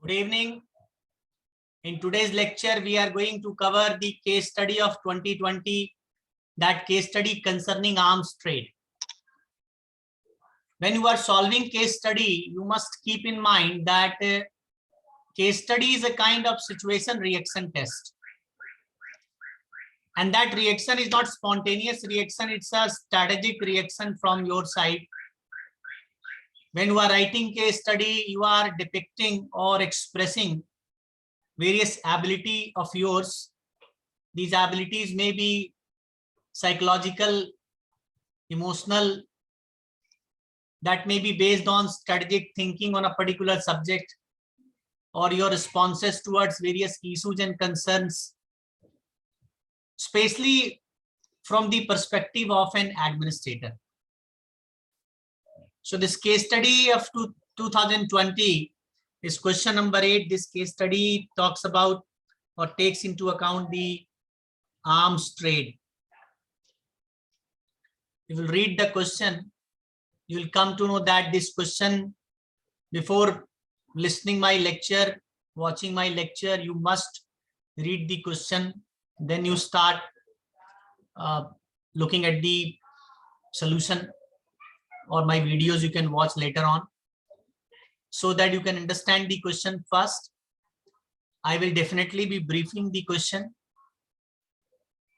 Good evening. In today's lecture, we are going to cover the case study of 2020, that case study concerning arms trade. When you are solving case study, you must keep in mind that case study is a kind of situation reaction test. And that reaction is not spontaneous reaction, it's a strategic reaction from your side. When you are writing case study, you are depicting or expressing various ability of yours. These abilities may be psychological, emotional, that may be based on strategic thinking on a particular subject, or your responses towards various issues and concerns, especially from the perspective of an administrator. So this case study of 2020 is question number 8. This case study talks about or takes into account the arms trade. You will read the question. You will come to know that this question, before listening my lecture, watching my lecture, you must read the question. Then you start looking at the solution, or my videos you can watch later on, so that you can understand the question first. I will definitely be briefing the question,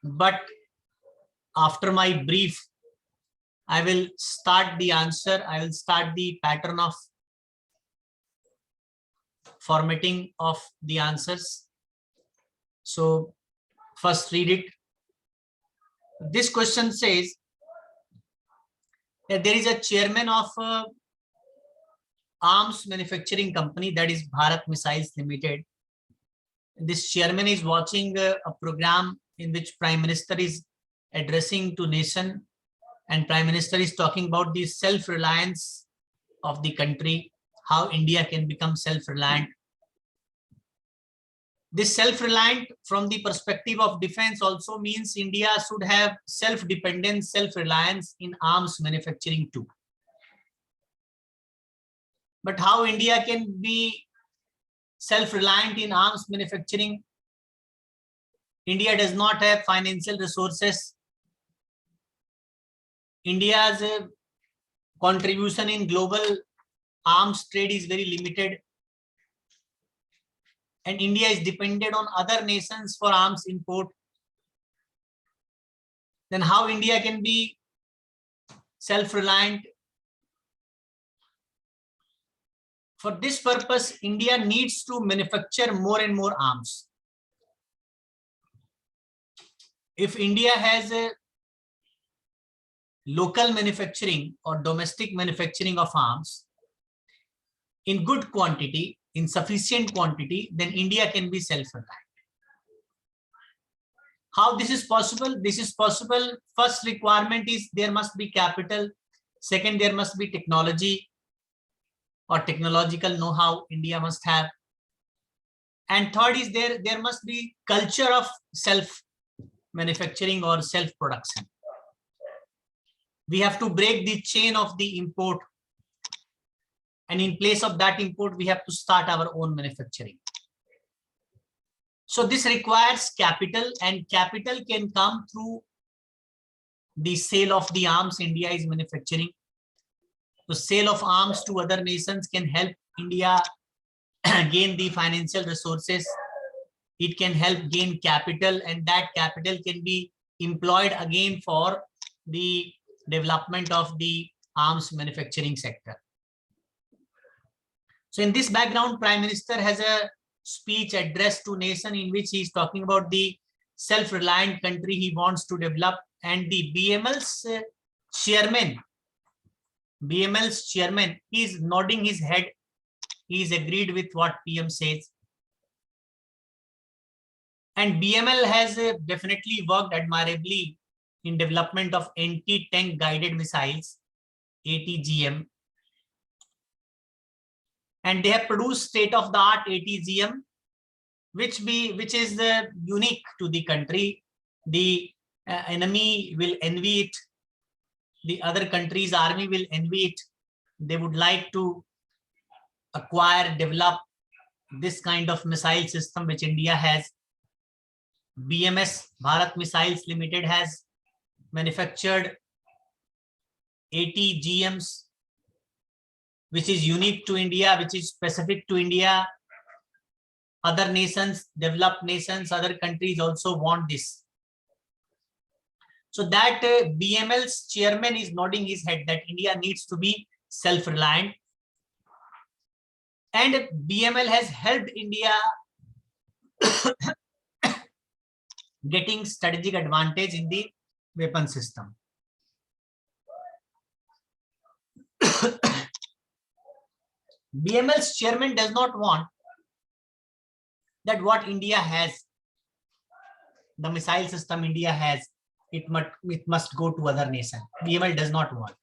but after my brief, I will start the answer. I will start the pattern of formatting of the answers. So first read it. This question says that there is a chairman of arms manufacturing company, that is Bharat Missiles Limited. This chairman is watching a program in which Prime Minister is addressing to nation, and Prime Minister is talking about the self-reliance of the country, how India can become self-reliant. This self-reliant from the perspective of defense also means India should have self-dependence, self-reliance in arms manufacturing too. But how India can be self-reliant in arms manufacturing? India does not have financial resources. India's contribution in global arms trade is very limited. And India is dependent on other nations for arms import. Then how India can be self-reliant? For this purpose, India needs to manufacture more and more arms. If India has a local manufacturing or domestic manufacturing of arms in good quantity, in sufficient quantity, then India can be self-reliant. How this is possible? This is possible. First requirement is there must be capital. Second, there must be technology or technological know-how India must have. And third is there must be culture of self-manufacturing or self-production. We have to break the chain of the import. And in place of that import, we have to start our own manufacturing. So this requires capital, and capital can come through the sale of the arms India is manufacturing. The sale of arms to other nations can help India gain the financial resources. It can help gain capital, and that capital can be employed again for the development of the arms manufacturing sector. So in this background, Prime Minister has a speech addressed to nation in which he is talking about the self-reliant country he wants to develop, and the BML's chairman is nodding his head. He is agreed with what PM says. And BML has definitely worked admirably in development of anti-tank guided missiles, ATGM. And they have produced state-of-the-art ATGM, which is unique to the country. The enemy will envy it. The other country's army will envy it. They would like to acquire, develop this kind of missile system which India has. BMS, Bharat Missiles Limited, has manufactured 80 GMs, which is unique to India, which is specific to India. Other nations, developed nations, other countries also want this. So that BML's chairman is nodding his head that India needs to be self-reliant. And BML has helped India getting strategic advantage in the weapon system. BML's chairman does not want that what India has, the missile system India has, it must go to other nation. BML does not want.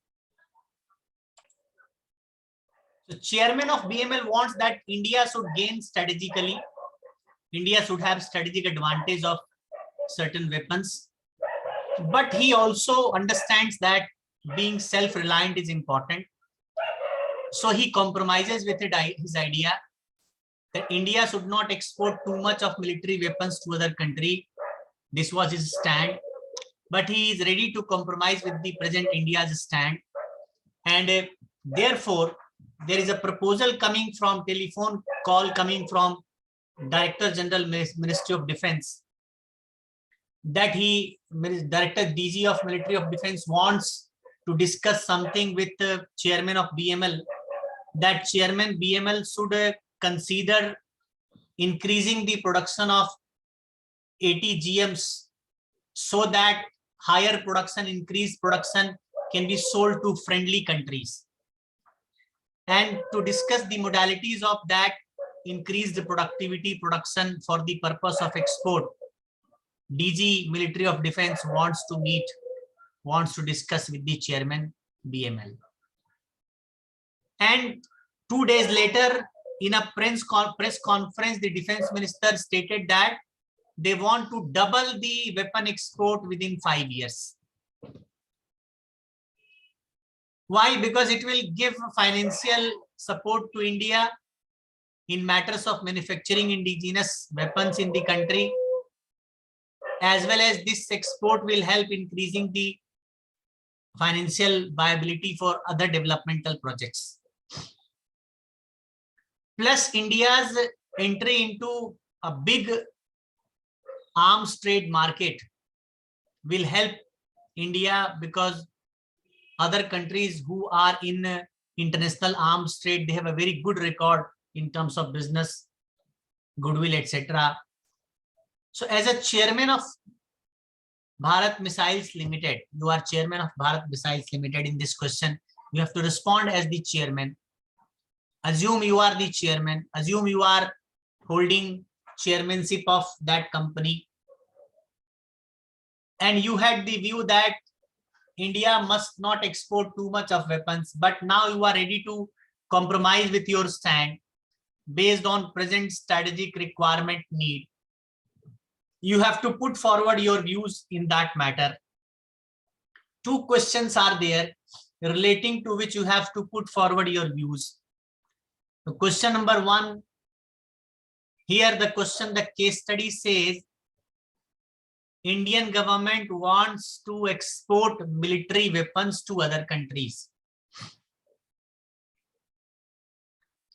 So chairman of BML wants that India should gain strategically. India should have strategic advantage of certain weapons. But he also understands that being self-reliant is important. So he compromises with his idea that India should not export too much of military weapons to other country. This was his stand. But he is ready to compromise with the present India's stand. And therefore, there is a proposal coming from telephone call coming from Director General Ministry of Defense that Director DG of Military of Defense wants to discuss something with the chairman of BML, that chairman BML should consider increasing the production of 80 GMs so that higher production, increased production can be sold to friendly countries. And to discuss the modalities of that increased productivity production for the purpose of export, DG Military of Defense wants to discuss with the chairman BML. And 2 days later, in a press conference, the defense minister stated that they want to double the weapon export within 5 years. Why? Because it will give financial support to India in matters of manufacturing indigenous weapons in the country, as well as this export will help increasing the financial viability for other developmental projects. Plus, India's entry into a big arms trade market will help India, because other countries who are in international arms trade, they have a very good record in terms of business, goodwill, etc. So as a chairman of Bharat Missiles Limited, you are chairman of Bharat Missiles Limited. In this question, you have to respond as the chairman. Assume you are the chairman. Assume you are holding chairmanship of that company. And you had the view that India must not export too much of weapons, but now you are ready to compromise with your stand based on present strategic requirement need. You have to put forward your views in that matter. 2 questions are there relating to which you have to put forward your views. So question number 1, here the question, the case study says, Indian government wants to export military weapons to other countries.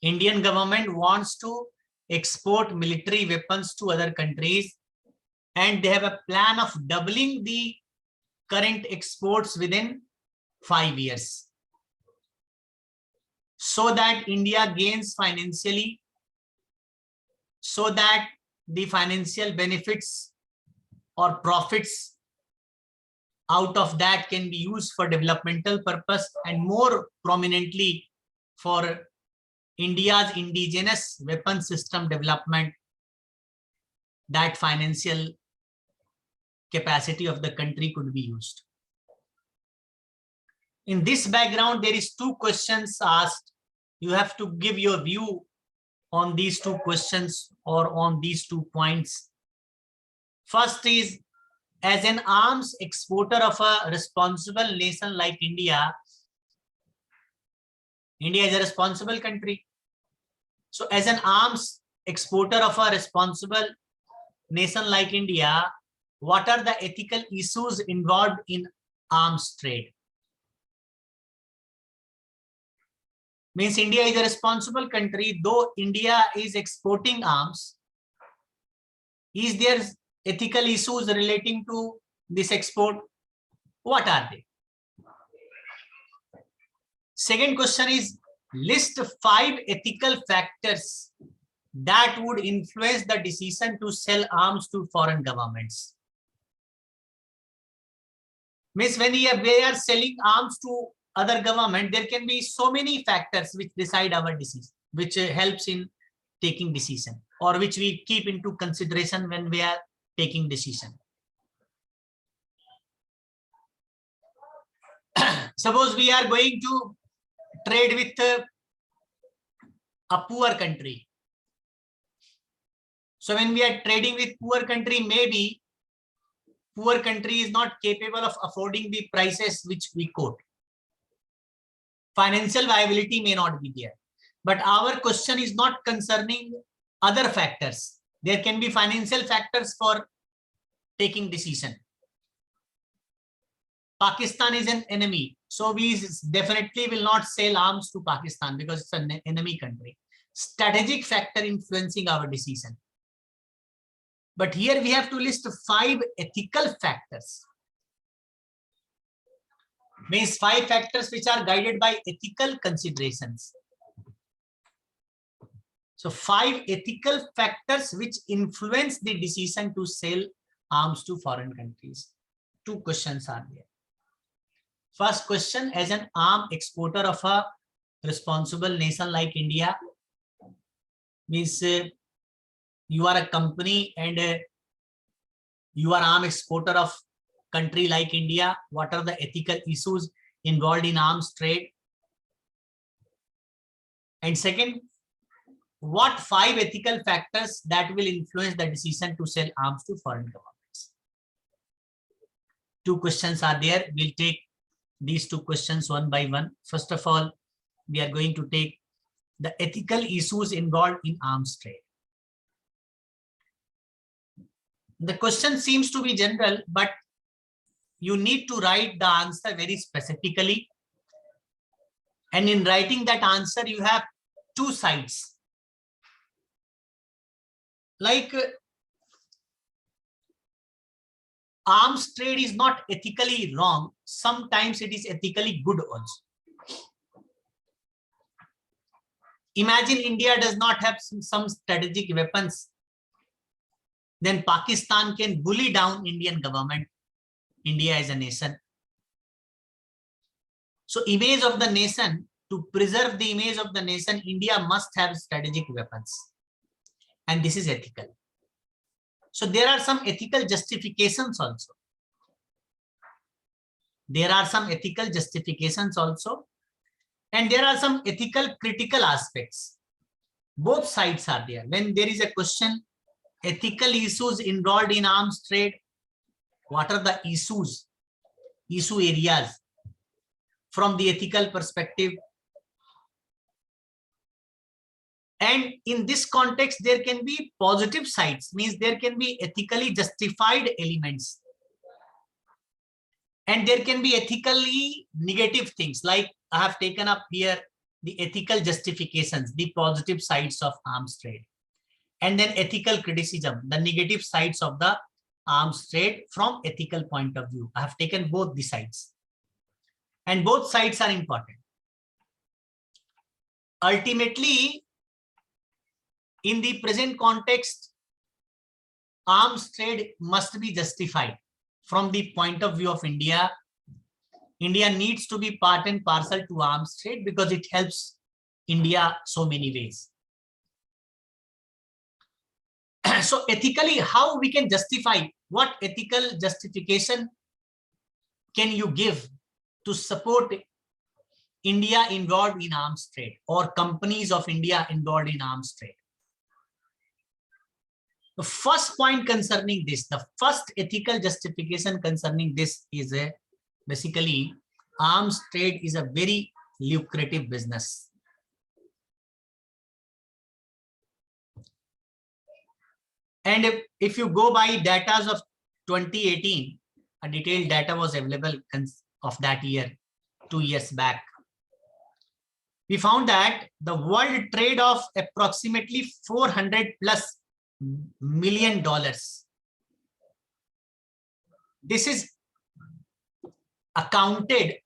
Indian government wants to export military weapons to other countries, and they have a plan of doubling the current exports within 5 years, so that India gains financially, so that the financial benefits or profits out of that can be used for developmental purpose, and more prominently for India's indigenous weapon system development. That financial capacity of the country could be used. In this background, there is 2 questions asked. You have to give your view on these 2 questions or on these 2 points. First is, as an arms exporter of a responsible nation like India, India is a responsible country. So as an arms exporter of a responsible nation like India, what are the ethical issues involved in arms trade? Means India is a responsible country, though India is exporting arms. Is there ethical issues relating to this export? What are they? Second question is, list 5 ethical factors that would influence the decision to sell arms to foreign governments. Means when we are selling arms to other government, there can be so many factors which decide our decision, which helps in taking decision, or which we keep into consideration when we are taking decision. Suppose we are going to trade with a poor country. So when we are trading with poor country, maybe poor country is not capable of affording the prices which we quote. Financial viability may not be there. But our question is not concerning other factors. There can be financial factors for taking decision. Pakistan is an enemy, so we definitely will not sell arms to Pakistan because it's an enemy country. Strategic factor influencing our decision. But here we have to list 5 ethical factors. Means 5 factors which are guided by ethical considerations. So 5 ethical factors which influence the decision to sell arms to foreign countries. 2 questions are there. First question, as an arm exporter of a responsible nation like India, means you are a company and you are arm exporter of country like India. What are the ethical issues involved in arms trade? And second, what 5 ethical factors that will influence the decision to sell arms to foreign governments? 2 questions are there. We'll take these 2 questions one by one. First of all, we are going to take the ethical issues involved in arms trade. The question seems to be general, but you need to write the answer very specifically. And in writing that answer, you have 2 sides. Like arms trade is not ethically wrong. Sometimes it is ethically good also. Imagine India does not have some strategic weapons. Then Pakistan can bully down Indian government, India as a nation. So image of the nation, to preserve the image of the nation, India must have strategic weapons. And this is ethical. So there are some ethical justifications also. There are some ethical justifications also. And there are some ethical critical aspects. Both sides are there. When there is a question, ethical issues involved in arms trade, what are the issues, issue areas from the ethical perspective? And in this context, there can be positive sides, means there can be ethically justified elements. And there can be ethically negative things, like I have taken up here the ethical justifications, the positive sides of arms trade. And then ethical criticism, the negative sides of the arms trade from ethical point of view. I have taken both the sides. And both sides are important. Ultimately, in the present context, arms trade must be justified from the point of view of India. India needs to be part and parcel to arms trade because it helps India so many ways. So ethically, how we can justify, what ethical justification can you give to support India involved in arms trade or companies of India involved in arms trade? The first point concerning this, the first ethical justification concerning this is basically arms trade is a very lucrative business. And if you go by data of 2018, a detailed data was available of that year, 2 years back. We found that the world trade of approximately $400+ million. This is accounted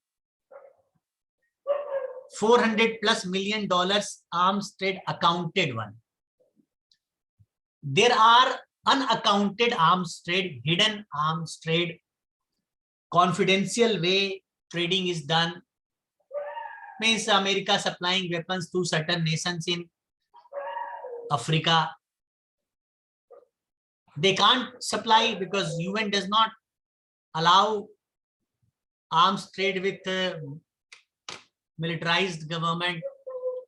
$400+ million arms trade accounted one. There are unaccounted arms trade, hidden arms trade, confidential way trading is done. Means America supplying weapons to certain nations in Africa. They can't supply because UN does not allow arms trade with militarized government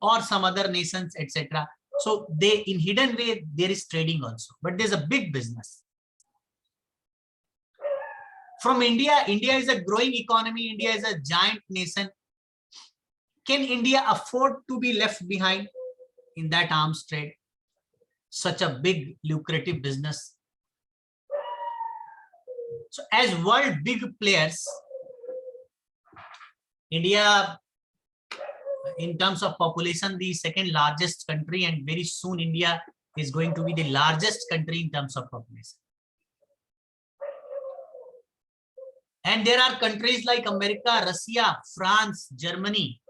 or some other nations, etc. So they, in hidden way, there is trading also, but there's a big business. From India, India is a growing economy. India is a giant nation. Can India afford to be left behind in that arms trade? Such a big lucrative business. So as world big players, India, in terms of population, the second largest country, and very soon India is going to be the largest country in terms of population. And there are countries like America, Russia, France, Germany,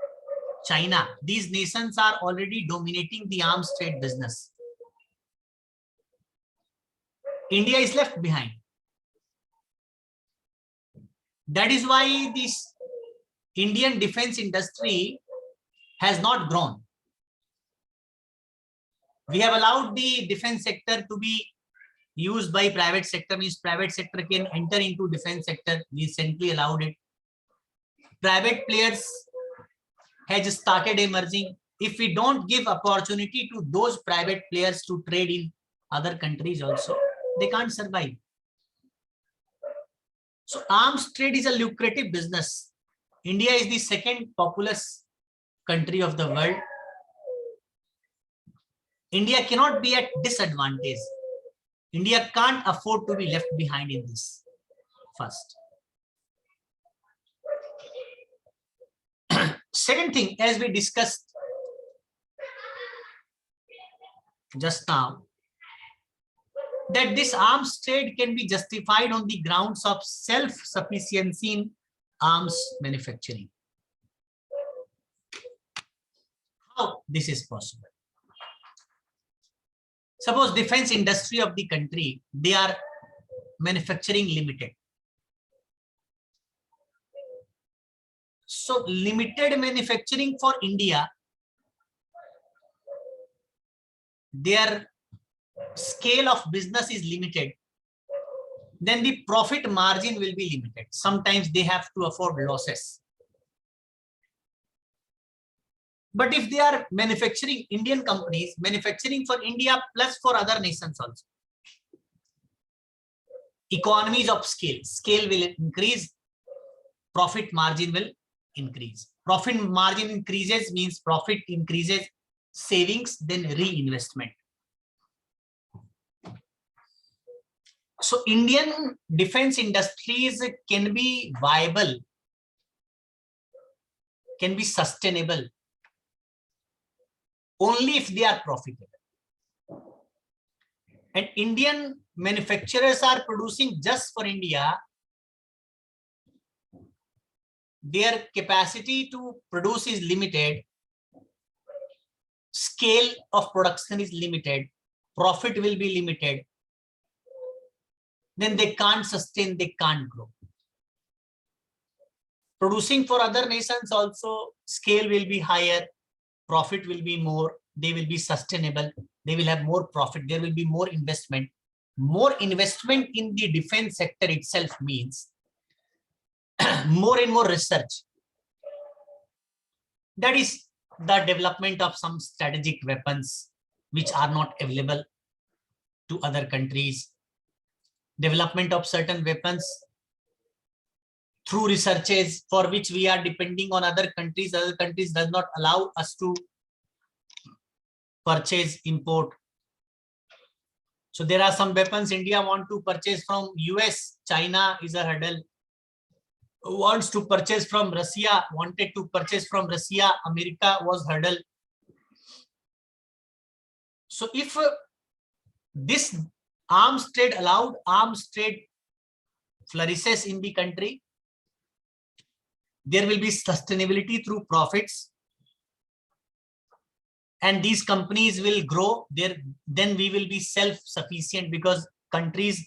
China. These nations are already dominating the arms trade business. India is left behind. That is why this Indian defense industry has not grown. We have allowed the defense sector to be used by private sector, means private sector can enter into defense sector. We recently allowed it. Private players has started emerging. If we don't give opportunity to those private players to trade in other countries also, they can't survive. So arms trade is a lucrative business. India is the second populous country of the world. India cannot be at disadvantage. India can't afford to be left behind in this. First. Second thing, as we discussed just now, that this arms trade can be justified on the grounds of self-sufficiency in arms manufacturing. How this is possible? Suppose defense industry of the country, they are manufacturing limited. So limited manufacturing for India, their scale of business is limited, then the profit margin will be limited. Sometimes they have to afford losses. But if they are manufacturing, Indian companies manufacturing for India plus for other nations also, economies of scale will increase, profit margin will increase. Profit margin increases means profit increases, savings, then reinvestment. So Indian defense industries can be viable, can be sustainable only if they are profitable. And Indian manufacturers are producing just for India. Their capacity to produce is limited. Scale of production is limited. Profit will be limited. Then they can't sustain, they can't grow. Producing for other nations also, scale will be higher, profit will be more, they will be sustainable, they will have more profit, there will be more investment. More investment in the defense sector itself means more and more research. That is the development of some strategic weapons which are not available to other countries. Development of certain weapons through researches for which we are depending on other countries. Other countries does not allow us to purchase, import. So there are some weapons India want to purchase from US, China is a hurdle. Wants to purchase from Russia, wanted to purchase from Russia, America was hurdle. So if this arms trade allowed, arms trade flourishes in the country, there will be sustainability through profits, and these companies will grow there. Then we will be self-sufficient, because countries,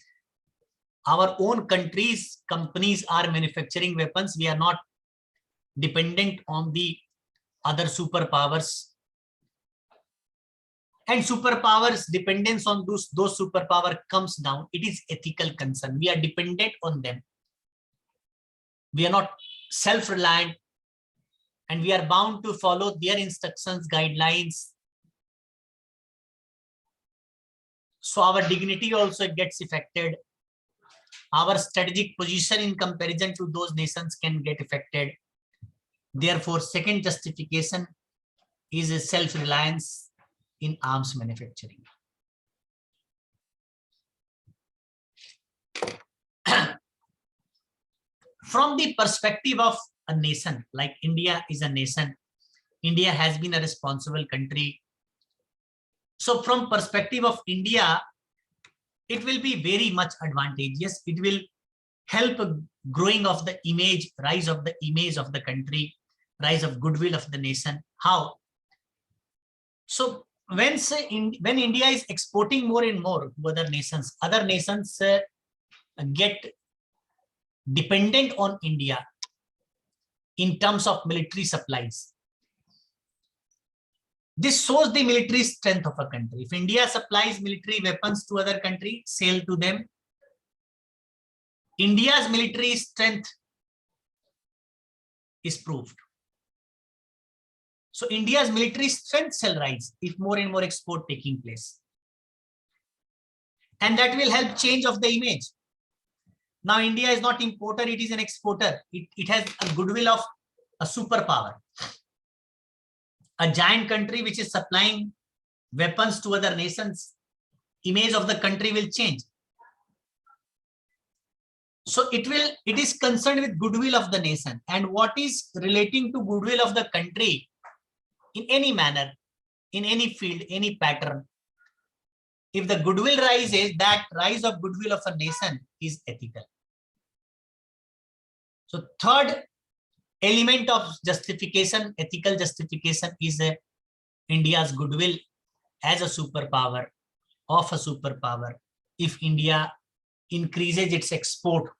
our own countries, companies are manufacturing weapons. We are not dependent on the other superpowers. And superpowers, dependence on those superpower comes down. It is ethical concern. We are dependent on them. We are not self-reliant, and we are bound to follow their instructions, guidelines. So our dignity also gets affected. Our strategic position in comparison to those nations can get affected. Therefore, second justification is a self-reliance in arms manufacturing. From the perspective of a nation, like India is a nation, India has been a responsible country. So from perspective of India, it will be very much advantageous. It will help growing of the image, rise of the image of the country, rise of goodwill of the nation. How? So when India is exporting more and more to other nations get dependent on India in terms of military supplies. This shows the military strength of a country. If India supplies military weapons to other countries, sell to them, India's military strength is proved. So India's military strength shall rise if more and more export taking place. And that will help change of the image. Now India is not importer, it is an exporter. It has a goodwill of a superpower. A giant country which is supplying weapons to other nations, image of the country will change. So it is concerned with goodwill of the nation, and what is relating to goodwill of the country in any manner, in any field, any pattern. If the goodwill rises, that rise of goodwill of a nation is ethical. So third element of justification, ethical justification, is India's goodwill as a superpower, of a superpower. If India increases its export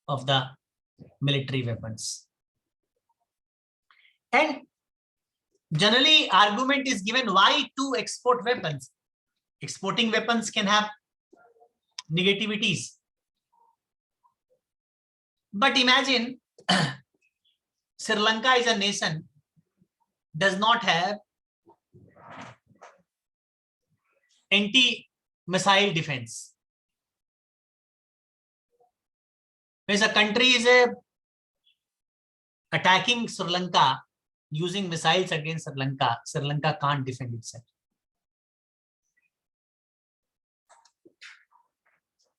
of the military weapons. And generally argument is given why to export weapons. Exporting weapons can have negativities. But imagine Sri Lanka is a nation, does not have anti-missile defense. When a country is attacking Sri Lanka using missiles against Sri Lanka can't defend itself.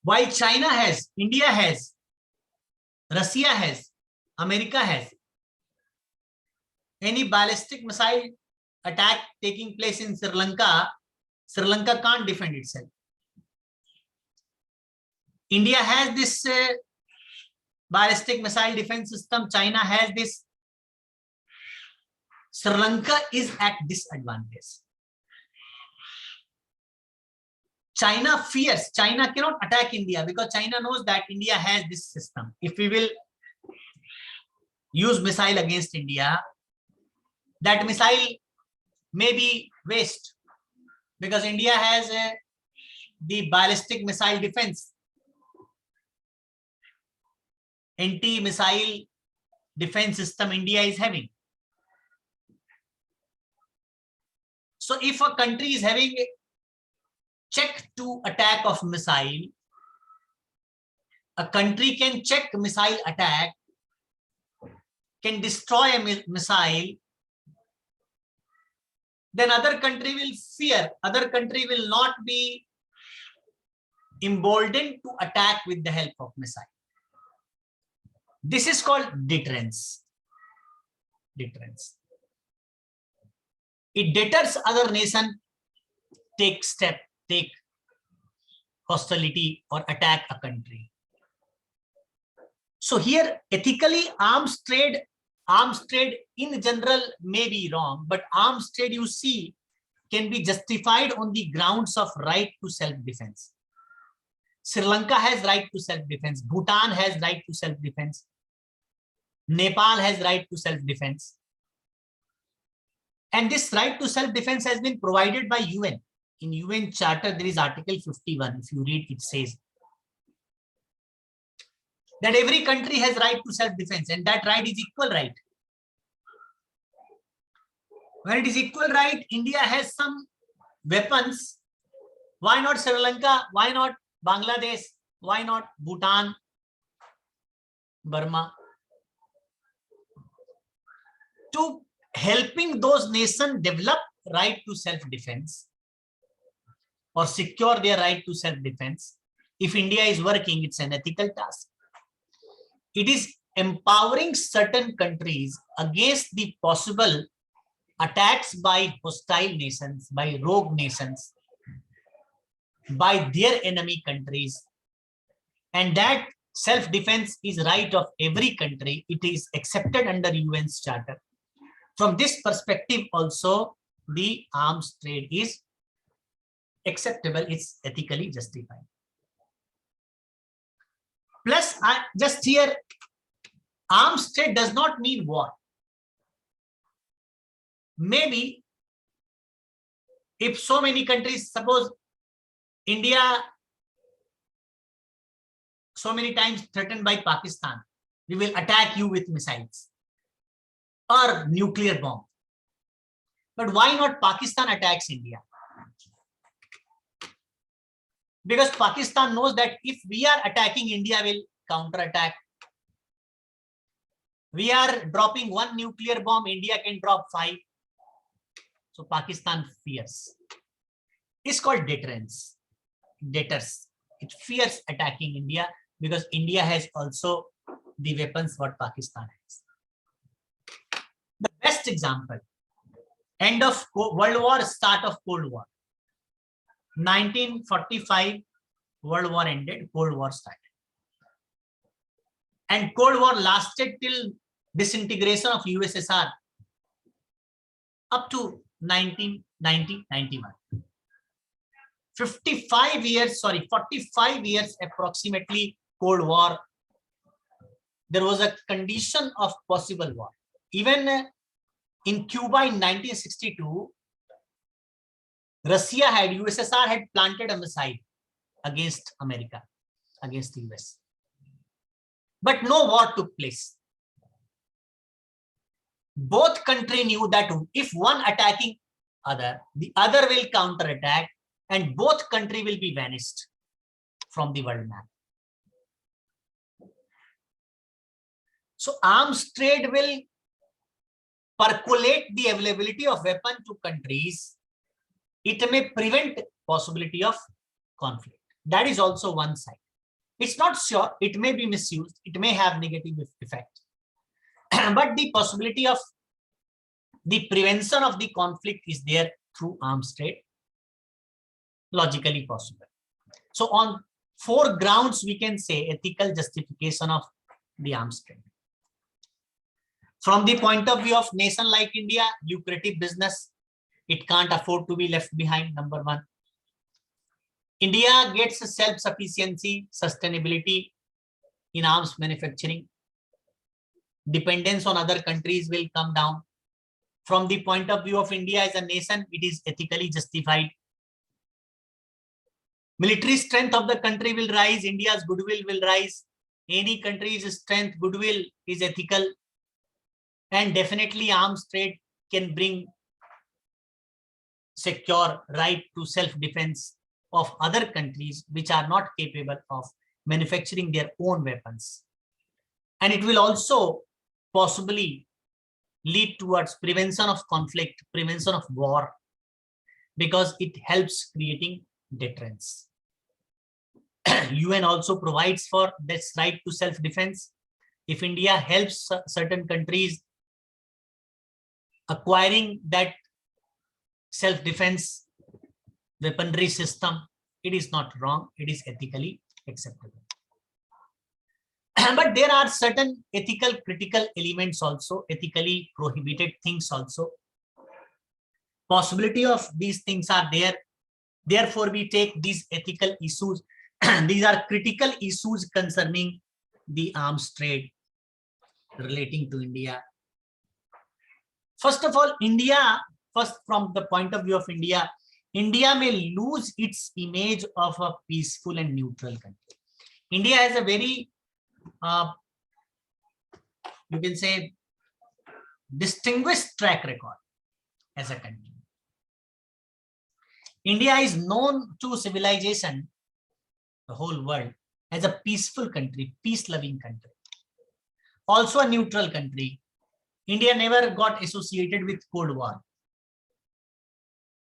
While China has, India has, Russia has, America has, any ballistic missile attack taking place in Sri Lanka can't defend itself. India has this ballistic missile defense system. China has this. Sri Lanka is at disadvantage. China fears, China cannot attack India because China knows that India has this system. If we will use missile against India, that missile may be waste because India has the ballistic missile defense. Anti-missile defense system India is having. So if a country is having a check to attack of missile, a country can check missile attack, can destroy a missile, then other country will fear, other country will not be emboldened to attack with the help of missile. This is called deterrence. Deterrence. It deters other nation take hostility or attack a country. So here, ethically, arms trade in general may be wrong, but arms trade, you see, can be justified on the grounds of right to self-defense. Sri Lanka has right to self-defense. Bhutan has right to self-defense. Nepal has right to self-defense. And this right to self-defense has been provided by UN. In UN Charter, there is Article 51. If you read, it says that every country has right to self-defense, and that right is equal right. When it is equal right, India has some weapons. Why not Sri Lanka? Why not Bangladesh? Why not Bhutan, Burma? To helping those nations develop right to self-defense or secure their right to self-defense, if India is working, it's an ethical task. It is empowering certain countries against the possible attacks by hostile nations, by rogue nations, by their enemy countries. And that self-defense is right of every country. It is accepted under UN's Charter. From this perspective also, the arms trade is acceptable, it's ethically justified. Plus, just here, arms trade does not mean war. Maybe if so many countries, suppose India so many times threatened by Pakistan, we will attack you with missiles or nuclear bomb. But why not Pakistan attacks India? Because Pakistan knows that if we are attacking, India will counterattack. We are dropping one nuclear bomb, India can drop 5. So Pakistan fears. It's called deterrence. Deters. It fears attacking India because India has also the weapons what Pakistan has. The best example, end of World War, start of Cold War. 1945, World War ended, Cold War started. And Cold War lasted till disintegration of USSR up to 1990-91. 45 years approximately Cold War. There was a condition of possible war. Even in Cuba in 1962, USSR had planted a missile against America, against the US. But no war took place. Both countries knew that if one attacking other, the other will counterattack and both countries will be vanished from the world map. So arms trade will percolate the availability of weapon to countries. It may prevent possibility of conflict. That is also one side. It's not sure, it may be misused, it may have negative effect. But the possibility of the prevention of the conflict is there through arms trade, logically possible. So on 4 grounds, we can say ethical justification of the arms trade. From the point of view of nation like India, lucrative business, it can't afford to be left behind, number 1. India gets self-sufficiency, sustainability in arms manufacturing. Dependence on other countries will come down. From the point of view of India as a nation, it is ethically justified. Military strength of the country will rise, India's goodwill will rise. Any country's strength, goodwill is ethical. And definitely arms trade can bring secure right to self-defense of other countries which are not capable of manufacturing their own weapons. And it will also possibly lead towards prevention of conflict, prevention of war, because it helps creating deterrence. UN also provides for this right to self-defense. If India helps certain countries acquiring that self-defense weaponry system, it is not wrong, it is ethically acceptable. But there are certain ethical critical elements also, ethically prohibited things also. Possibility of these things are there. Therefore, we take these ethical issues. These are critical issues concerning the arms trade relating to India. First of all, India, first from the point of view of India, India may lose its image of a peaceful and neutral country. India has a very, you can say, distinguished track record as a country. India is known to civilization, the whole world, as a peaceful country, peace-loving country. Also a neutral country. India never got associated with Cold War.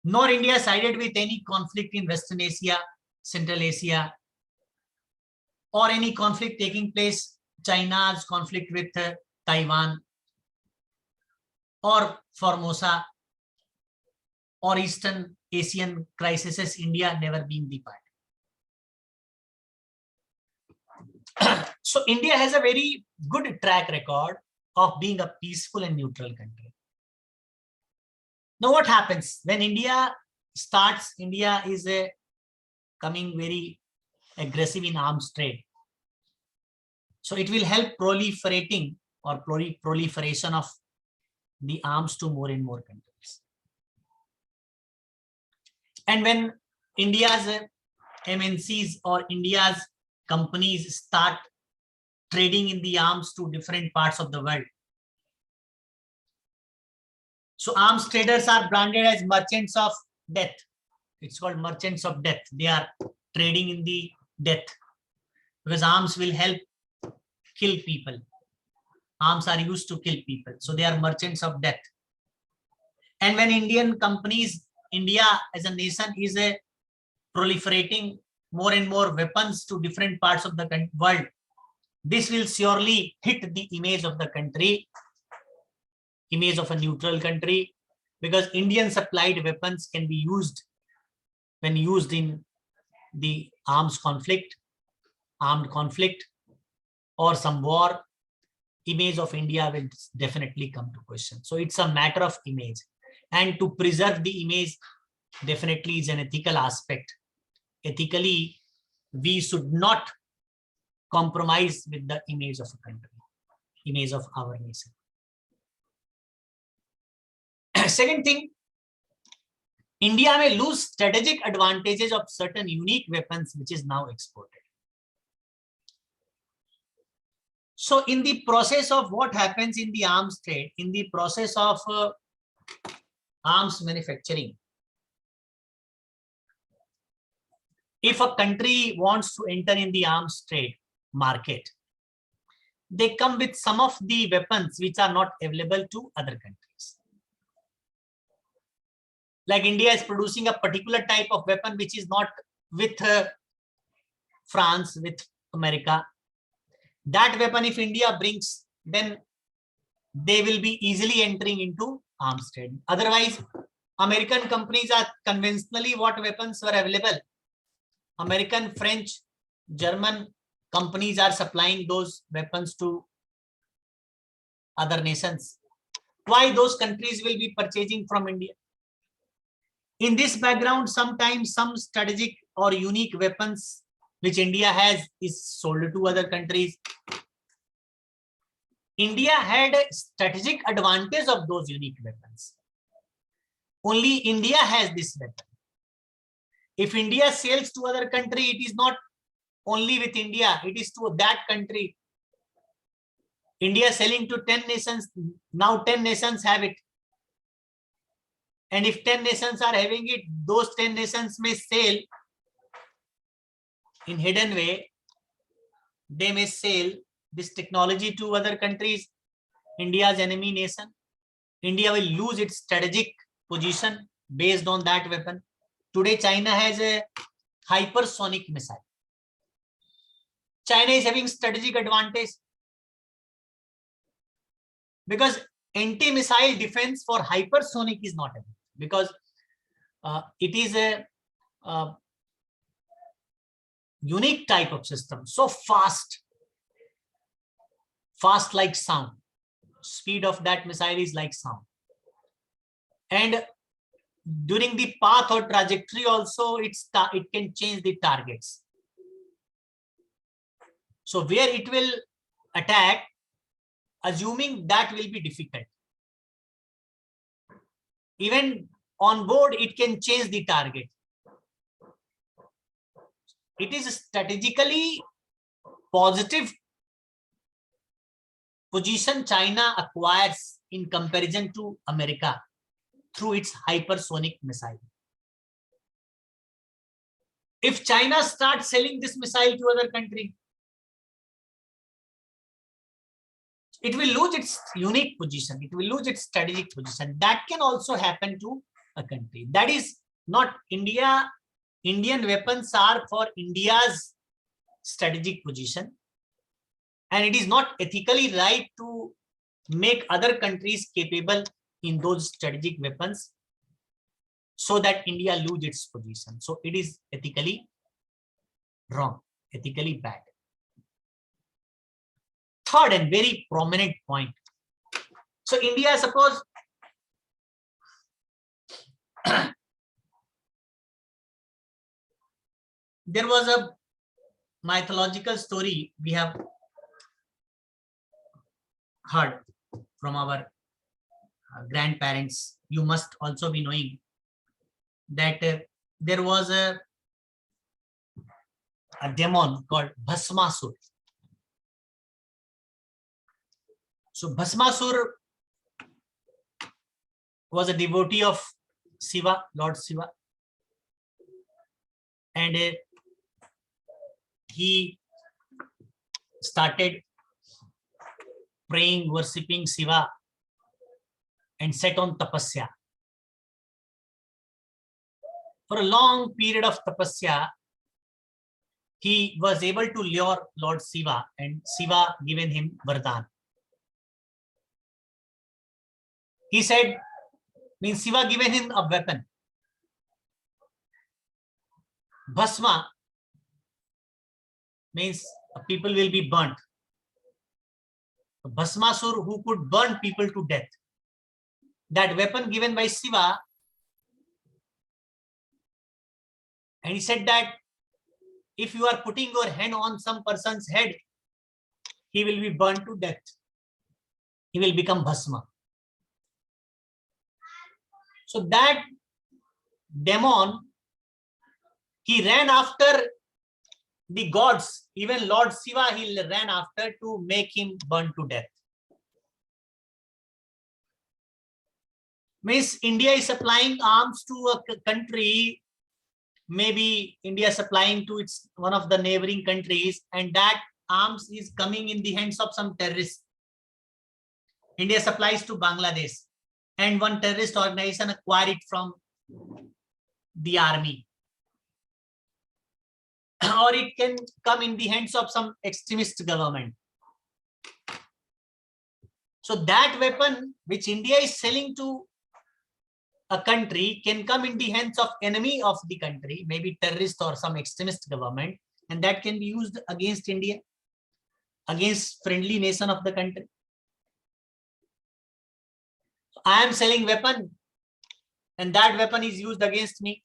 Nor India sided with any conflict in Western Asia, Central Asia, or any conflict taking place, China's conflict with Taiwan, or Formosa, or Eastern Asian crises, India never been the part. So India has a very good track record of being a peaceful and neutral country. Now what happens when India starts, India is coming very aggressive in arms trade. So it will help proliferating or proliferation of the arms to more and more countries. And when India's MNCs or India's companies start trading in the arms to different parts of the world, so arms traders are branded as merchants of death. It's called merchants of death. They are trading in the death because arms will help kill people. Arms are used to kill people. So they are merchants of death. And when Indian companies, India as a nation is proliferating more and more weapons to different parts of the world, this will surely hit the image of the country, image of a neutral country, because Indian supplied weapons can be used when used in the armed conflict, or some war. Image of India will definitely come to question. So it's a matter of image, and to preserve the image definitely is an ethical aspect. Ethically, we should not compromise with the image of a country, image of our nation. Second thing, India may lose strategic advantages of certain unique weapons which is now exported. So in the process of what happens in the arms trade, in the process of arms manufacturing, if a country wants to enter in the arms trade market, they come with some of the weapons which are not available to other countries. Like India is producing a particular type of weapon which is not with France, with America. That weapon, if India brings, then they will be easily entering into arms trade. Otherwise, American companies are conventionally what weapons were available. American, French, German companies are supplying those weapons to other nations. Why those countries will be purchasing from India? In this background, sometimes some strategic or unique weapons which India has is sold to other countries. India had a strategic advantage of those unique weapons. Only India has this weapon. If India sells to other country, it is not only with India, it is to that country. India selling to 10 nations, now 10 nations have it. And if 10 nations are having it, those 10 nations may sell in hidden way. They may sell this technology to other countries, India's enemy nation. India will lose its strategic position based on that weapon. Today, China has a hypersonic missile. China is having strategic advantage because anti-missile defense for hypersonic is not available, because it is a unique type of system, so fast like sound. Speed of that missile is like sound, and during the path or trajectory also it can change the targets. So where it will attack, assuming that will be difficult. Even on board, it can change the target. It is strategically positive position China acquires in comparison to America through its hypersonic missile. If China starts selling this missile to other country, it will lose its unique position. It will lose its strategic position. That can also happen to a country. That is not India. Indian weapons are for India's strategic position. And it is not ethically right to make other countries capable in those strategic weapons so that India lose its position. So it is ethically wrong, ethically bad. Third and very prominent point. So India, suppose there was a mythological story we have heard from our grandparents. You must also be knowing that there was a demon called Bhasmasur. So Bhasmasur was a devotee of Shiva, Lord Shiva, and he started praying, worshipping Shiva, and set on tapasya. For a long period of tapasya, he was able to lure Lord Shiva, and Shiva given him Vardhan. He said, means Shiva given him a weapon. Bhasma means people will be burnt. Bhasmasur, who could burn people to death. That weapon given by Shiva, and he said that if you are putting your hand on some person's head, he will be burned to death. He will become Bhasma. So that demon, he ran after the gods, even Lord Shiva, he ran after to make him burn to death. Means India is supplying arms to a country, maybe India supplying to its one of the neighboring countries, and that arms is coming in the hands of some terrorists. India supplies to Bangladesh, and one terrorist organization acquire it from the army. Or it can come in the hands of some extremist government. So that weapon which India is selling to a country can come in the hands of enemy of the country, maybe terrorist or some extremist government, and that can be used against India, against friendly nation of the country. So I am selling weapon, and that weapon is used against me.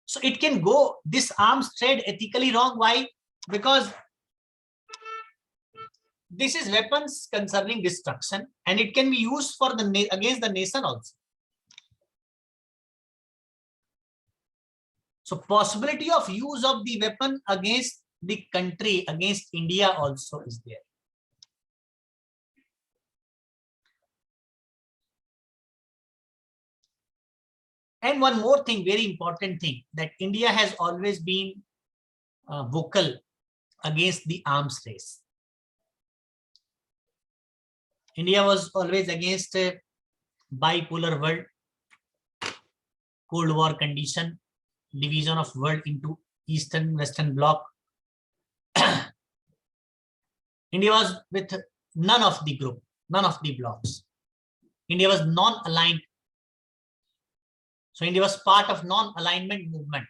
So it can go, this arms trade ethically wrong. Why? Because this is weapons concerning destruction, and it can be used for the against the nation also. So possibility of use of the weapon against the country, against India also is there. And one more thing, very important thing, that India has always been vocal against the arms race. India was always against a bipolar world, Cold War condition, division of world into Eastern Western Bloc. India was with none of the group, none of the blocks. India was non-aligned. So India was part of non-alignment movement.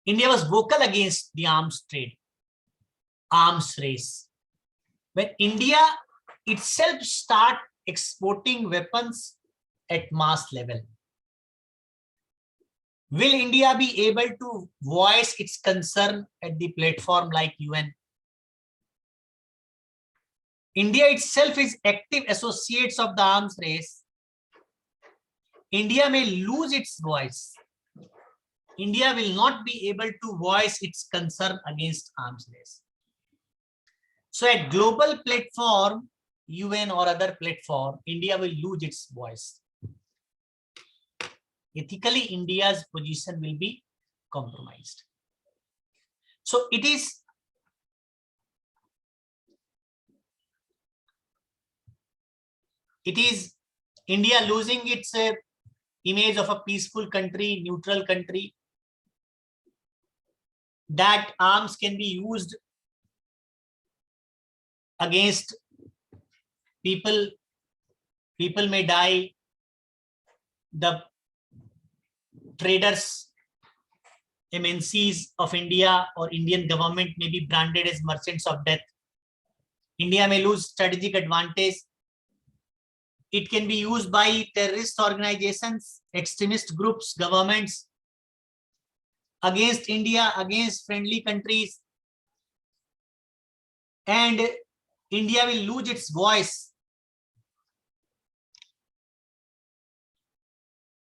India was vocal against the arms trade, arms race. When India itself start exporting weapons at mass level, will India be able to voice its concern at the platform like UN? India itself is active associates of the arms race. India may lose its voice. India will not be able to voice its concern against arms race. So at global platform, UN or other platform, India will lose its voice. Ethically, India's position will be compromised. So it is India losing its image of a peaceful country, neutral country, that arms can be used against people. People may die. The traders, MNCs of India or Indian government may be branded as merchants of death. India may lose strategic advantage. It can be used by terrorist organizations, extremist groups, governments against India, against friendly countries. And India will lose its voice.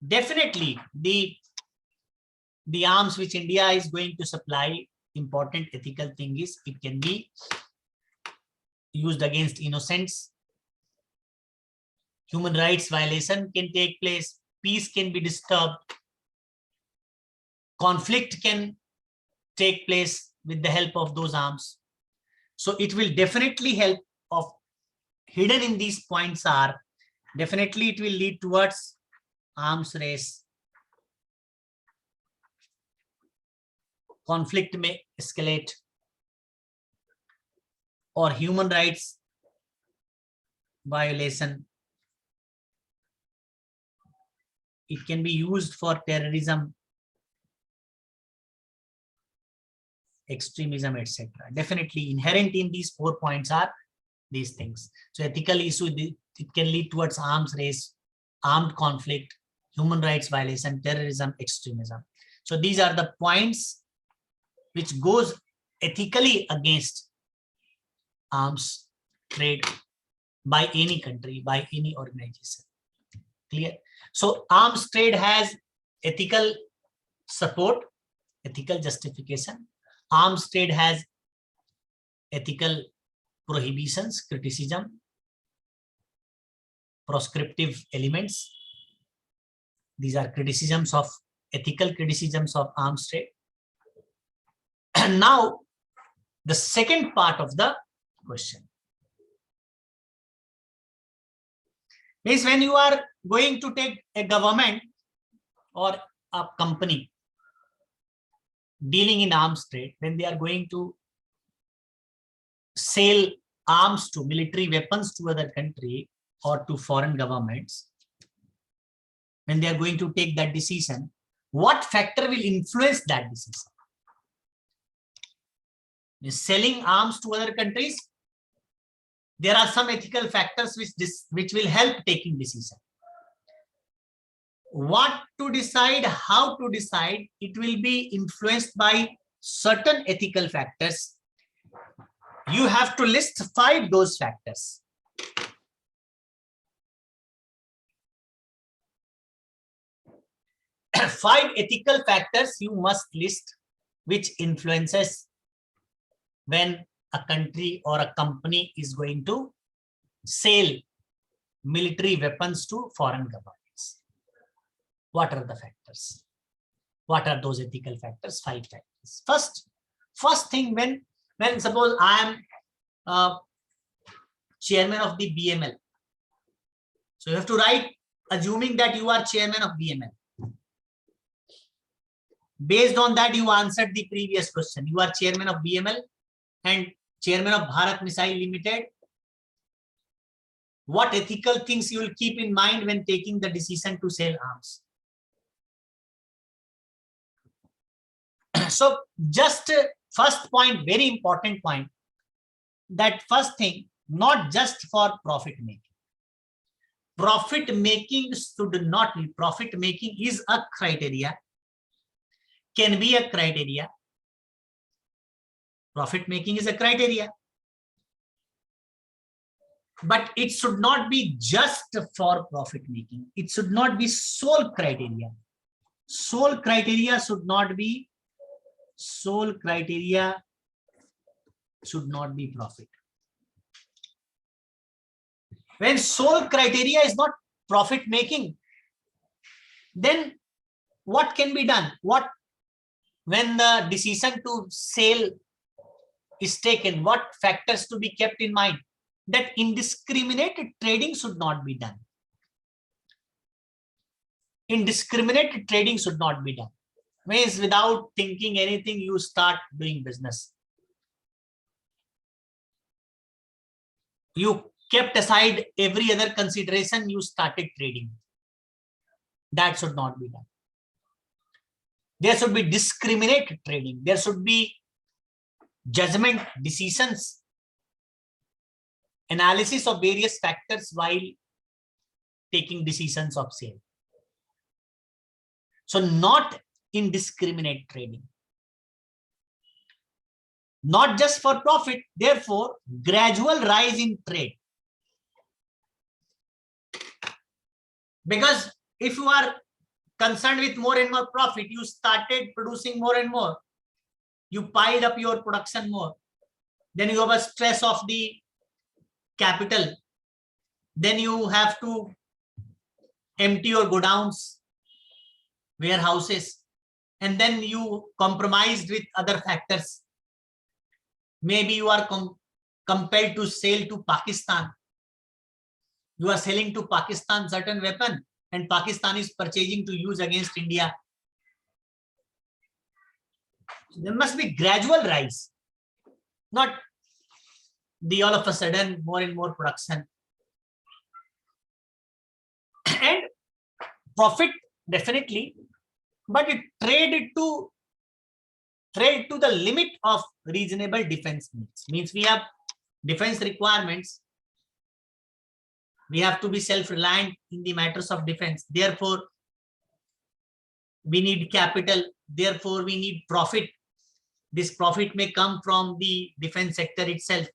Definitely, the arms which India is going to supply, important ethical thing is it can be used against innocents. Human rights violation can take place. Peace can be disturbed. Conflict can take place with the help of those arms. So it will definitely help. Of hidden in these points are definitely it will lead towards arms race. Conflict may escalate, or human rights violation. It can be used for terrorism, extremism, etc. Definitely inherent in these 4 points are these things. So ethical issue, it can lead towards arms race, armed conflict, human rights violation, terrorism, extremism. So these are the points which goes ethically against arms trade by any country, by any organization. Clear? So arms trade has ethical support, ethical justification. Arms trade has ethical prohibitions, criticism, proscriptive elements. These are criticisms of ethical criticisms of arms trade. And now the second part of the question is, when you are going to take a government or a company dealing in arms trade, when they are going to sell arms to military weapons to other country or to foreign governments, when they are going to take that decision, what factor will influence that decision? Is selling arms to other countries, there are some ethical factors which will help taking decision. What to decide, how to decide, it will be influenced by certain ethical factors. You have to list 5 those factors. Five ethical factors you must list which influences when a country or a company is going to sell military weapons to foreign governments. What are the factors? What are those ethical factors? 5 factors. First thing, when suppose I am chairman of the BML. So you have to write, assuming that you are chairman of BML. Based on that, you answered the previous question. You are chairman of BML and chairman of Bharat Missile Limited. What ethical things you will keep in mind when taking the decision to sell arms? So just first point, very important point, that first thing, not just for profit making. Profit making should not be, profit making is a criteria, can be a criteria. Profit making is a criteria, but it should not be just for profit making. It should not be sole criteria. Sole criteria should not be, sole criteria should not be profit. When sole criteria is not profit making, then what can be done? What, when the decision to sell is taken, what factors to be kept in mind? That indiscriminate trading should not be done. Indiscriminate trading should not be done. Means without thinking anything, you start doing business. You kept aside every other consideration, you started trading. That should not be done. There should be discriminate trading. There should be judgment, decisions, analysis of various factors while taking decisions of sale. So not indiscriminate trading. Not just for profit, therefore, gradual rise in trade. Because if you are concerned with more and more profit, you started producing more and more. You piled up your production more. Then you have a stress of the capital. Then you have to empty your godowns, warehouses, and then you compromised with other factors. Maybe you are compelled to sell to Pakistan. You are selling to Pakistan certain weapon and Pakistan is purchasing to use against India. There must be gradual rise, not the all of a sudden more and more production. And profit definitely, but it trade to the limit of reasonable defense needs. Means we have defense requirements. We have to be self-reliant in the matters of defense. Therefore, we need capital. Therefore, we need profit. This profit may come from the defense sector itself.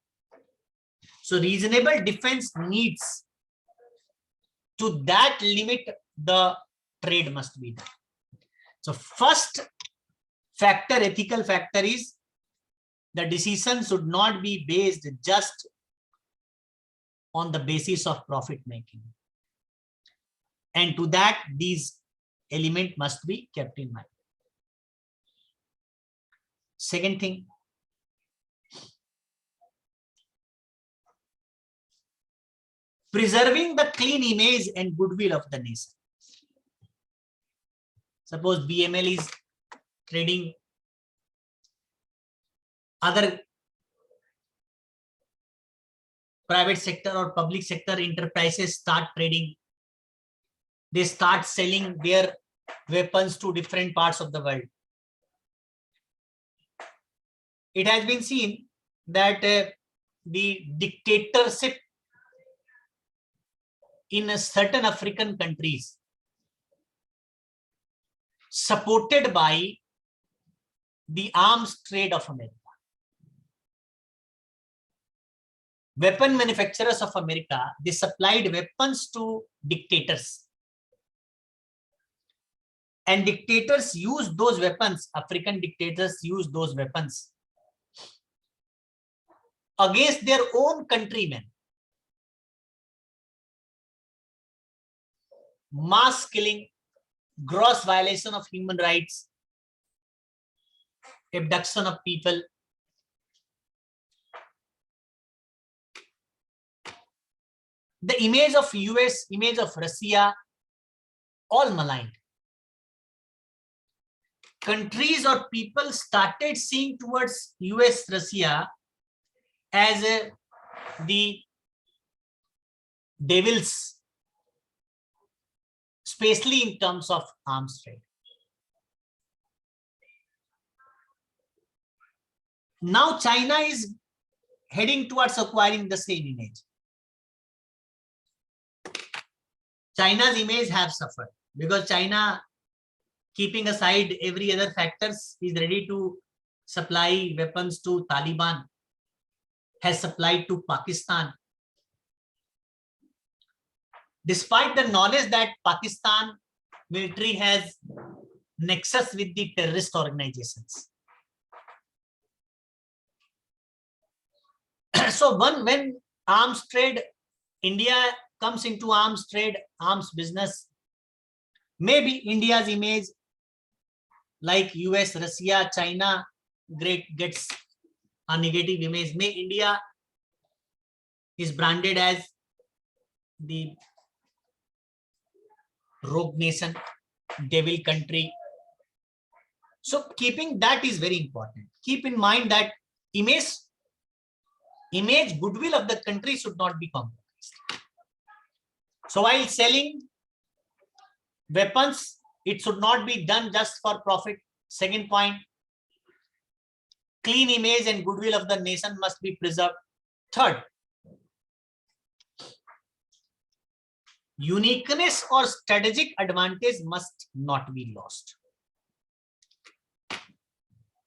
So reasonable defense needs, to that limit, the trade must be done. So first factor, ethical factor, is the decision should not be based just on the basis of profit making. And to that, these elements must be kept in mind. Second thing, preserving the clean image and goodwill of the nation. Suppose BML is trading, other private sector or public sector enterprises start trading. They start selling their weapons to different parts of the world. It has been seen that the dictatorship in certain African countries, supported by the arms trade of America. Weapon manufacturers of America, they supplied weapons to dictators. And dictators use those weapons, African dictators use those weapons against their own countrymen. Mass killing, gross violation of human rights, abduction of people. The image of US, image of Russia, all maligned. countries or people started seeing towards US, Russia as the devils, especially in terms of arms trade. Now China is heading towards acquiring the same image. China's image have suffered because China, keeping aside every other factors, is ready to supply weapons to Taliban, has supplied to Pakistan. Despite the knowledge that Pakistan military has nexus with the terrorist organizations. So when arms trade, India comes into arms trade, arms business, maybe India's image like US, Russia, China gets a negative image. May India is branded as the rogue nation, devil country. So keeping that is very important. Keep in mind that image, goodwill of the country should not be compromised. So while selling weapons, it should not be done just for profit. Second point, clean image and goodwill of the nation must be preserved. Third, uniqueness or strategic advantage must not be lost.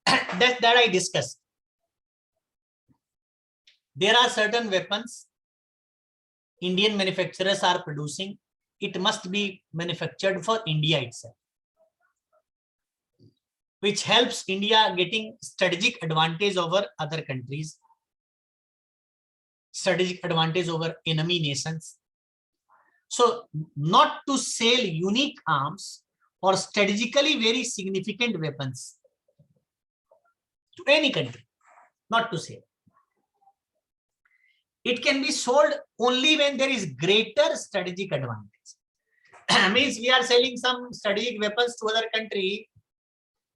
that I discussed. There are certain weapons Indian manufacturers are producing. It must be manufactured for India itself, which helps India getting strategic advantage over other countries, strategic advantage over enemy nations. So not to sell unique arms or strategically very significant weapons to any country, not to sell. It can be sold only when there is greater strategic advantage. Means we are selling some strategic weapons to other country.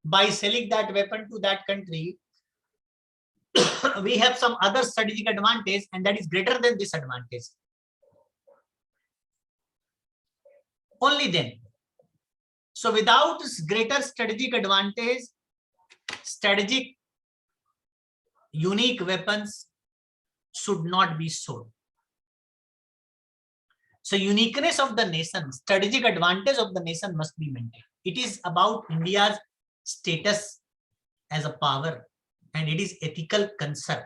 By selling that weapon to that country, we have some other strategic advantage, and that is greater than this advantage. Only then. So without this greater strategic advantage, strategic unique weapons should not be sold. So uniqueness of the nation, strategic advantage of the nation must be maintained. It is about India's status as a power, and it is ethical concern.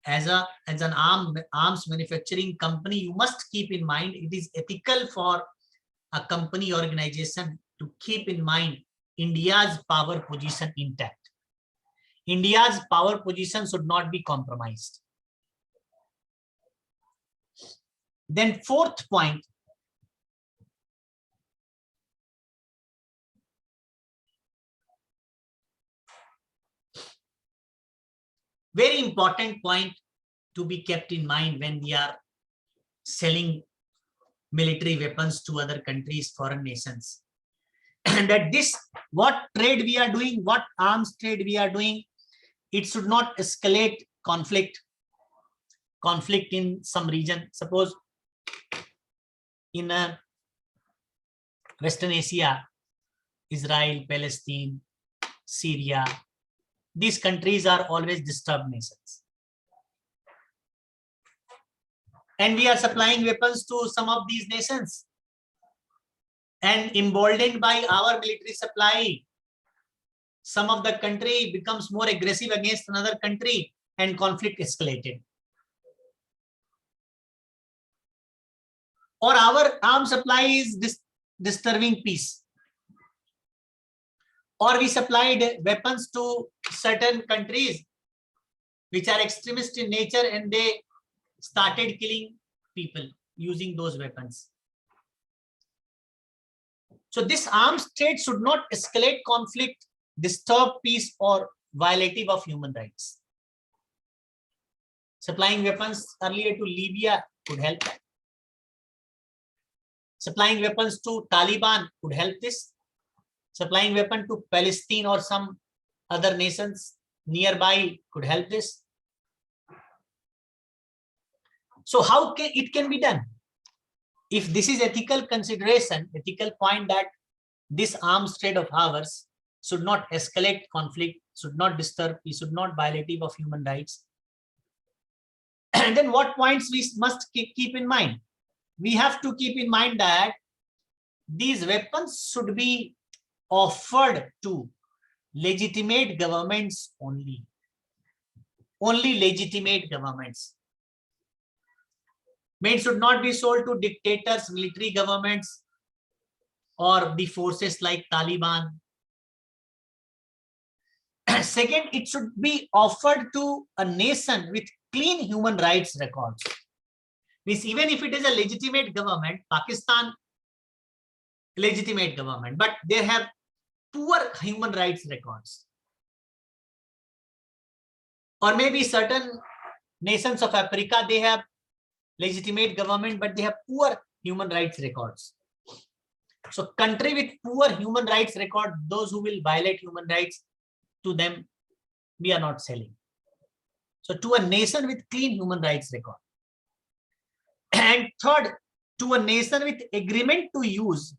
As an arms manufacturing company, you must keep in mind it is ethical for a company organization to keep in mind India's power position intact. India's power position should not be compromised. Then fourth point, very important point to be kept in mind when we are selling military weapons to other countries, foreign nations. And that this, what trade we are doing, what arms trade we are doing, it should not escalate conflict in some region. Suppose in Western Asia, Israel, Palestine, Syria, these countries are always disturbed nations. And we are supplying weapons to some of these nations. And emboldened by our military supply, some of the country becomes more aggressive against another country and conflict escalated. Or our arms supply is disturbing peace. Or we supplied weapons to certain countries which are extremist in nature, and they started killing people using those weapons. So this arms trade should not escalate conflict, disturb peace, or violative of human rights. Supplying weapons earlier to Libya could help that. Supplying weapons to Taliban could help this. Supplying weapon to Palestine or some other nations nearby could help this. So how can it be done? If this is ethical consideration, ethical point that this arms trade of ours should not escalate conflict, should not disturb peace, should not violative of human rights. And then what points we must keep in mind? We have to keep in mind that these weapons should be offered to legitimate governments only. Only legitimate governments. It should not be sold to dictators, military governments, or the forces like Taliban. Second, it should be offered to a nation with clean human rights records. Means even if it is a legitimate government, Pakistan, legitimate government, but they have poor human rights records. Or maybe certain nations of Africa, they have legitimate government, but they have poor human rights records. So country with poor human rights record, those who will violate human rights, to them we are not selling. So to a nation with clean human rights record. And third, to a nation with agreement to use.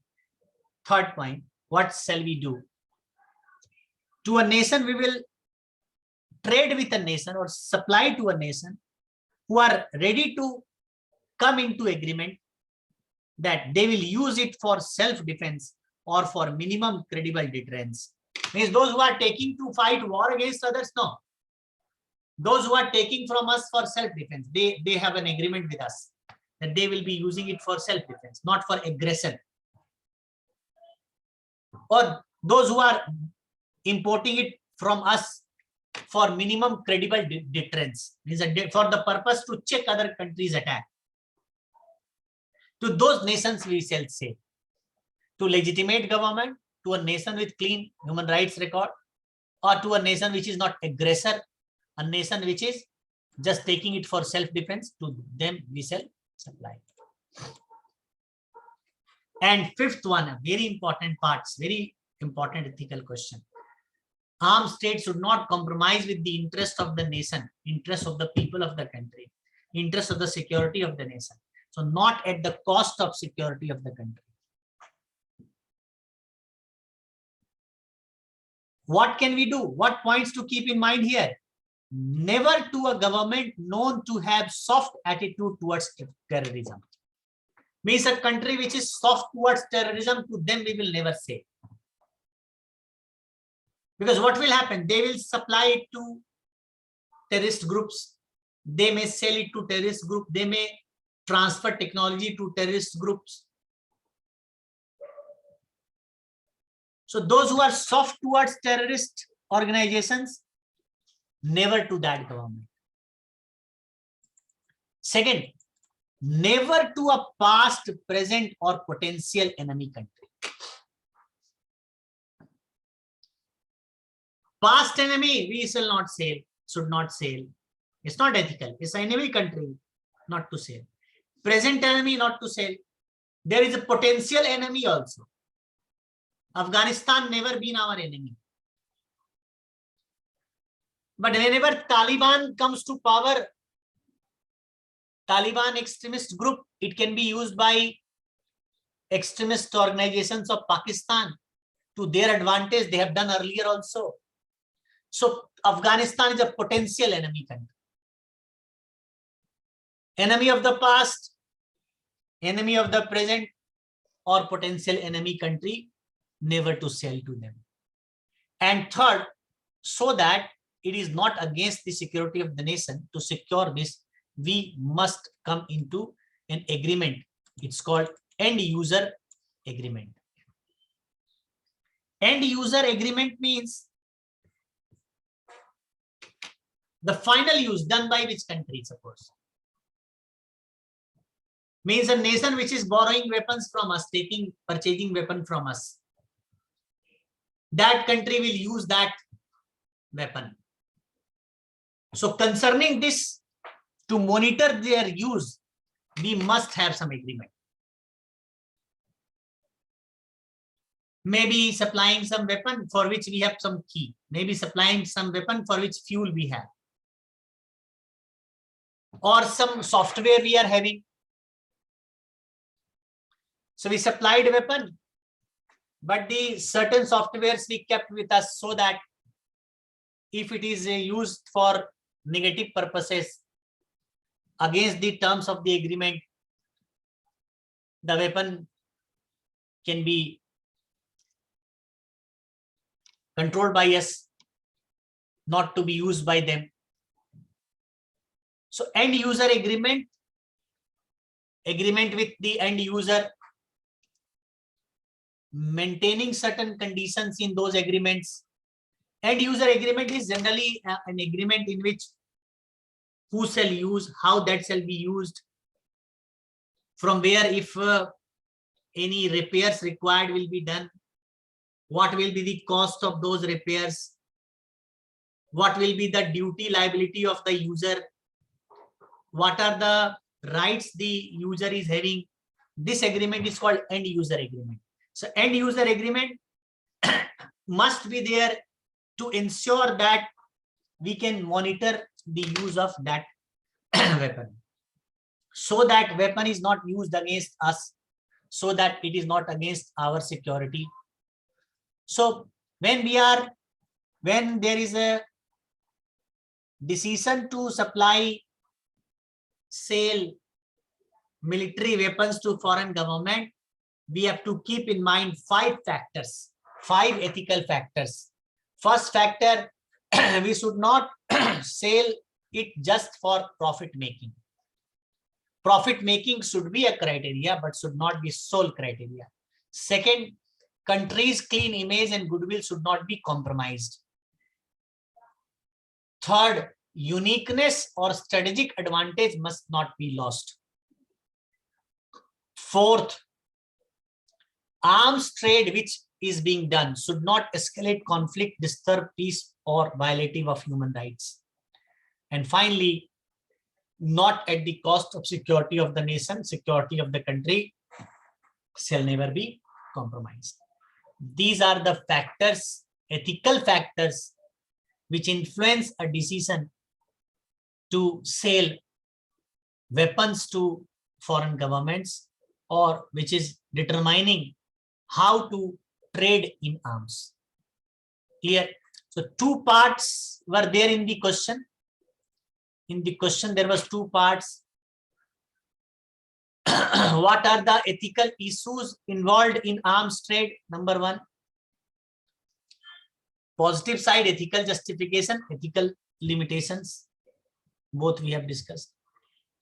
Third point, what shall we do? To a nation, we will trade with a nation or supply to a nation who are ready to come into agreement that they will use it for self-defense or for minimum credible deterrence. Means those who are taking to fight war against others, no. Those who are taking from us for self-defense, they have an agreement with us that they will be using it for self-defense, not for aggression. Or those who are importing it from us for minimum credible deterrence, means for the purpose to check other countries' attack. To those nations we shall say, to legitimate government, to a nation with clean human rights record, or to a nation which is not aggressor, a nation which is just taking it for self-defense, to them we shall supply. And fifth one, a very important parts, very important ethical question. Armed state should not compromise with the interest of the nation, interest of the people of the country, interest of the security of the nation. So not at the cost of security of the country. What can we do? What points to keep in mind here? Never to a government known to have soft attitude towards terrorism. Means a country which is soft towards terrorism, to them we will never say. Because what will happen? They will supply it to terrorist groups. They may sell it to terrorist group. They may transfer technology to terrorist groups. So those who are soft towards terrorist organizations, never to that government. Second, never to a past, present, or potential enemy country. Past enemy, we shall not sell, should not sell. It's not ethical. It's an enemy country, not to sell. Present enemy, not to sell. There is a potential enemy also. Afghanistan never been our enemy. But whenever Taliban comes to power, Taliban extremist group, it can be used by extremist organizations of Pakistan to their advantage. They have done earlier also. So Afghanistan is a potential enemy country. Enemy of the past, enemy of the present, or potential enemy country, never to sell to them. And third, so that it is not against the security of the nation, to secure this, we must come into an agreement. It's called end user agreement. End user agreement means the final use done by which country, suppose. Means a nation which is borrowing weapons from us, purchasing weapon from us. That country will use that weapon. So concerning this, to monitor their use, we must have some agreement. Maybe supplying some weapon for which we have some key, maybe supplying some weapon for which fuel we have, or some software we are having. So we supplied a weapon, but the certain softwares we kept with us so that if it is used for negative purposes against the terms of the agreement, the weapon can be controlled by us, not to be used by them. So end user agreement with the end user, maintaining certain conditions in those agreements. End user agreement is generally an agreement in which who shall use, how that shall be used, from where if any repairs required will be done, what will be the cost of those repairs, what will be the duty liability of the user, what are the rights the user is having. This agreement is called end user agreement. So end user agreement must be there to ensure that we can monitor the use of that weapon, so that weapon is not used against us, so that it is not against our security. So when there is a decision to supply, sell military weapons to foreign government, we have to keep in mind 5 factors, 5 ethical factors. First factor, we should not sell it just for profit making. Profit making should be a criteria, but should not be sole criteria. Second, country's clean image and goodwill should not be compromised. Third, uniqueness or strategic advantage must not be lost. Fourth, arms trade which is being done should not escalate conflict, disturb peace, or violative of human rights. And finally, not at the cost of security of the nation, security of the country shall never be compromised. These are the factors, ethical factors, which influence a decision to sell weapons to foreign governments, or which is determining how to trade in arms. Clear? So 2 parts were there in the question. In the question, there was 2 parts. What are the ethical issues involved in arms trade? Number 1, positive side, ethical justification, ethical limitations. Both we have discussed.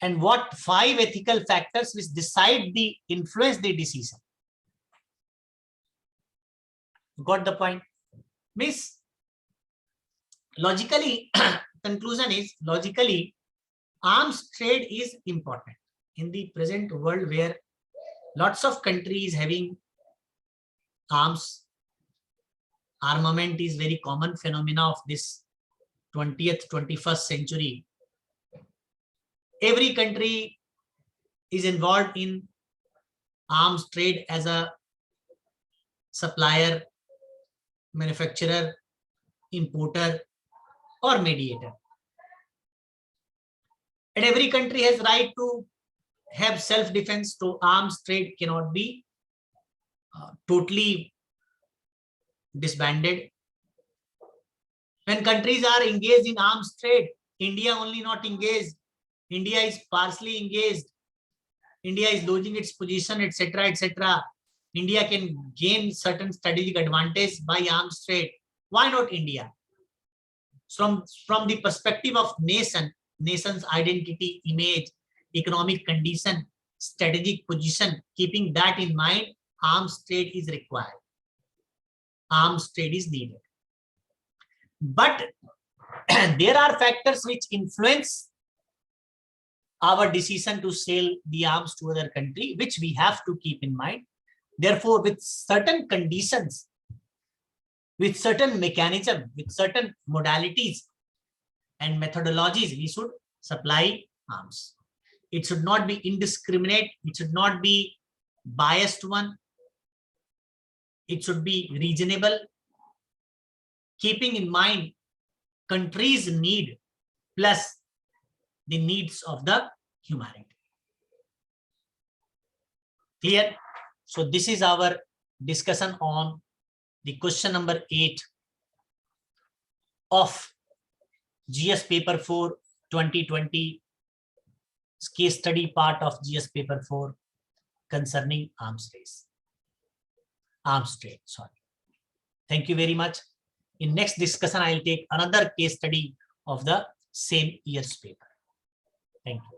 And what 5 ethical factors which influence the decision. Got the point? Means logically, conclusion is logically, arms trade is important in the present world where lots of countries having arms. Armament is very common phenomena of this 20th, 21st century. Every country is involved in arms trade as a supplier, manufacturer, importer, or mediator. And every country has right to have self-defense, so arms trade cannot be totally disbanded. When countries are engaged in arms trade, India only not engaged, India is partially engaged, India is losing its position, etc., etc. India can gain certain strategic advantage by arms trade. Why not India? From the perspective of nation's identity, image, economic condition, strategic position, keeping that in mind, arms trade is required. Arms trade is needed. But there are factors which influence our decision to sell the arms to other country, which we have to keep in mind. Therefore, with certain conditions, with certain mechanism, with certain modalities and methodologies, we should supply arms. It should not be indiscriminate. It should not be biased one. it should be reasonable, keeping in mind country's need plus the needs of the humanity. Clear? So this is our discussion on the question number 8 of GS paper 4 2020 case study part of GS paper 4 concerning arms trade. Sorry. Thank you very much. In next discussion, I'll take another case study of the same year's paper. Thank you.